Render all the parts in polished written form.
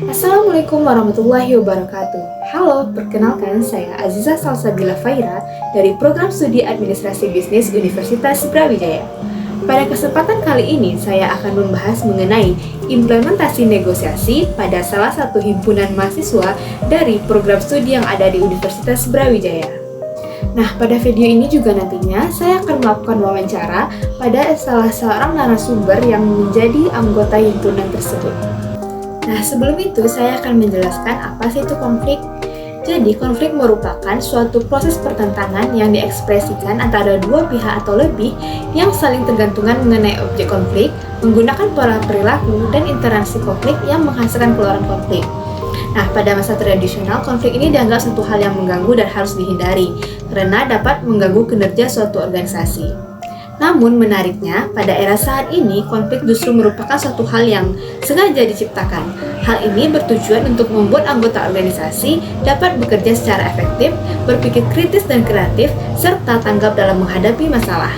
Assalamualaikum warahmatullahi wabarakatuh. Halo, perkenalkan saya Aziza Salsabila Faira dari Program Studi Administrasi Bisnis Universitas Brawijaya. Pada kesempatan kali ini, saya akan membahas mengenai implementasi negosiasi pada salah satu himpunan mahasiswa dari program studi yang ada di Universitas Brawijaya. Nah, pada video ini juga nantinya saya akan melakukan wawancara pada salah seorang narasumber yang menjadi anggota himpunan tersebut. Nah, sebelum itu saya akan menjelaskan apa sih itu konflik. Jadi, konflik merupakan suatu proses pertentangan yang diekspresikan antara dua pihak atau lebih yang saling tergantungan mengenai objek konflik, menggunakan pola perilaku dan interaksi konflik yang menghasilkan keluaran konflik. Nah, pada masa tradisional, konflik ini dianggap suatu hal yang mengganggu dan harus dihindari, karena dapat mengganggu kinerja suatu organisasi. Namun menariknya, pada era saat ini, konflik justru merupakan suatu hal yang sengaja diciptakan. Hal ini bertujuan untuk membuat anggota organisasi dapat bekerja secara efektif, berpikir kritis dan kreatif, serta tanggap dalam menghadapi masalah.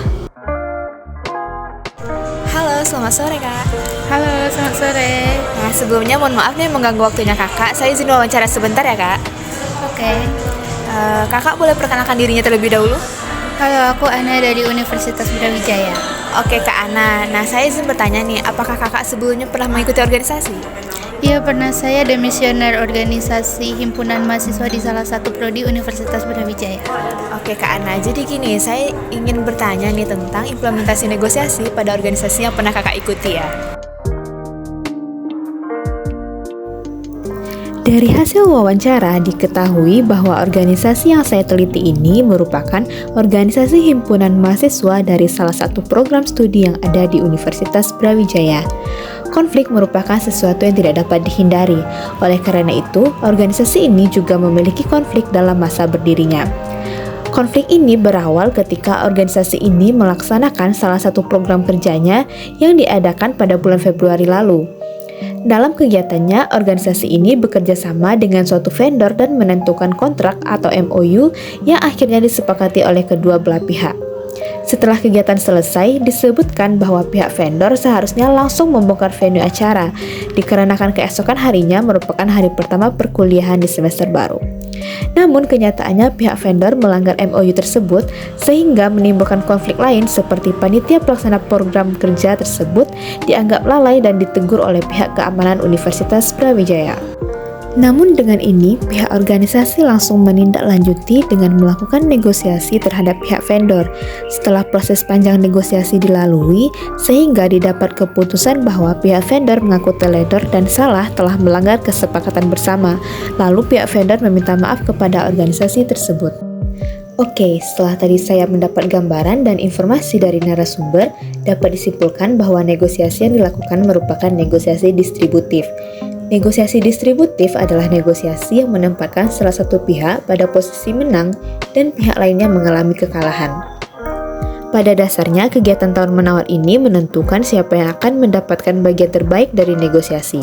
Halo, selamat sore Kak. Halo, selamat sore. Nah, sebelumnya mohon maaf nih mengganggu waktunya Kakak. Saya izin wawancara sebentar ya Kak. Oke. Kakak boleh perkenalkan dirinya terlebih dahulu? Halo, aku Ana dari Universitas Brawijaya. Oke Kak Ana, nah saya izin bertanya nih, apakah Kakak sebelumnya pernah mengikuti organisasi? Iya, pernah. Saya demisioner organisasi himpunan mahasiswa di salah satu prodi Universitas Brawijaya. Oke Kak Ana, jadi gini, saya ingin bertanya nih tentang implementasi negosiasi pada organisasi yang pernah Kakak ikuti ya. Dari hasil wawancara diketahui bahwa organisasi yang saya teliti ini merupakan organisasi himpunan mahasiswa dari salah satu program studi yang ada di Universitas Brawijaya. Konflik merupakan sesuatu yang tidak dapat dihindari. Oleh karena itu, organisasi ini juga memiliki konflik dalam masa berdirinya. Konflik ini berawal ketika organisasi ini melaksanakan salah satu program kerjanya yang diadakan pada bulan Februari lalu. Dalam kegiatannya, organisasi ini bekerja sama dengan suatu vendor dan menentukan kontrak atau MOU yang akhirnya disepakati oleh kedua belah pihak. Setelah kegiatan selesai, disebutkan bahwa pihak vendor seharusnya langsung membongkar venue acara, dikarenakan keesokan harinya merupakan hari pertama perkuliahan di semester baru. Namun kenyataannya pihak vendor melanggar MOU tersebut sehingga menimbulkan konflik lain seperti panitia pelaksana program kerja tersebut dianggap lalai dan ditegur oleh pihak keamanan Universitas Brawijaya. Namun dengan ini, pihak organisasi langsung menindaklanjuti dengan melakukan negosiasi terhadap pihak vendor. Setelah proses panjang negosiasi dilalui, sehingga didapat keputusan bahwa pihak vendor mengaku teledor dan salah telah melanggar kesepakatan bersama. Lalu pihak vendor meminta maaf kepada organisasi tersebut. Oke, setelah tadi saya mendapat gambaran dan informasi dari narasumber, dapat disimpulkan bahwa negosiasi yang dilakukan merupakan negosiasi distributif. Negosiasi distributif adalah negosiasi yang menempatkan salah satu pihak pada posisi menang dan pihak lainnya mengalami kekalahan. Pada dasarnya, kegiatan tawar-menawar ini menentukan siapa yang akan mendapatkan bagian terbaik dari negosiasi.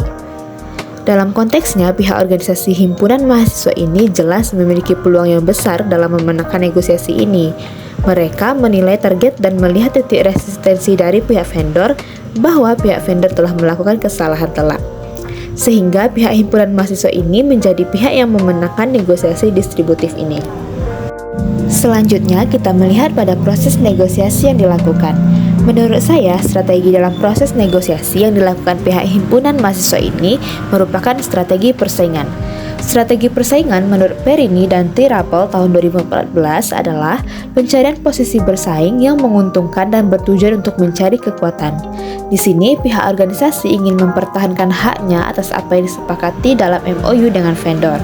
Dalam konteksnya, pihak organisasi himpunan mahasiswa ini jelas memiliki peluang yang besar dalam memenangkan negosiasi ini. Mereka menilai target dan melihat titik resistensi dari pihak vendor bahwa pihak vendor telah melakukan kesalahan telak. Sehingga pihak himpunan mahasiswa ini menjadi pihak yang memenangkan negosiasi distributif ini. Selanjutnya kita melihat pada proses negosiasi yang dilakukan. Menurut saya, strategi dalam proses negosiasi yang dilakukan pihak himpunan mahasiswa ini merupakan strategi persaingan. Strategi persaingan menurut Perini dan T. Rappel tahun 2014 adalah pencarian posisi bersaing yang menguntungkan dan bertujuan untuk mencari kekuatan. Di sini, pihak organisasi ingin mempertahankan haknya atas apa yang disepakati dalam MOU dengan vendor.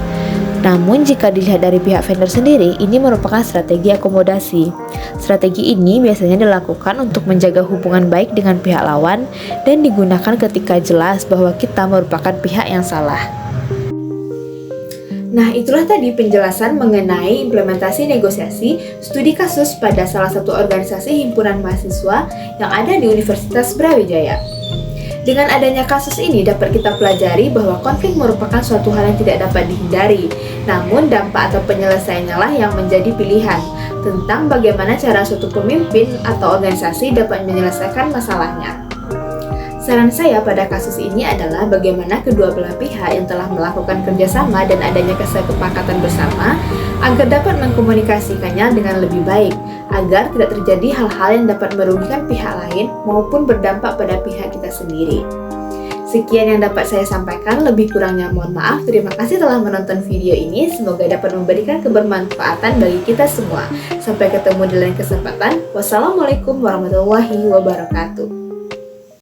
Namun, jika dilihat dari pihak vendor sendiri, ini merupakan strategi akomodasi. Strategi ini biasanya dilakukan untuk menjaga hubungan baik dengan pihak lawan dan digunakan ketika jelas bahwa kita merupakan pihak yang salah. Nah, itulah tadi penjelasan mengenai implementasi negosiasi studi kasus pada salah satu organisasi himpunan mahasiswa yang ada di Universitas Brawijaya. Dengan adanya kasus ini dapat kita pelajari bahwa konflik merupakan suatu hal yang tidak dapat dihindari, namun dampak atau penyelesaiannya lah yang menjadi pilihan tentang bagaimana cara suatu pemimpin atau organisasi dapat menyelesaikan masalahnya. Saran saya pada kasus ini adalah bagaimana kedua belah pihak yang telah melakukan kerjasama dan adanya kesepakatan bersama agar dapat mengkomunikasikannya dengan lebih baik, agar tidak terjadi hal-hal yang dapat merugikan pihak lain maupun berdampak pada pihak kita sendiri. Sekian yang dapat saya sampaikan, lebih kurangnya mohon maaf. Terima kasih telah menonton video ini, semoga dapat memberikan kebermanfaatan bagi kita semua. Sampai ketemu di lain kesempatan. Wassalamualaikum warahmatullahi wabarakatuh.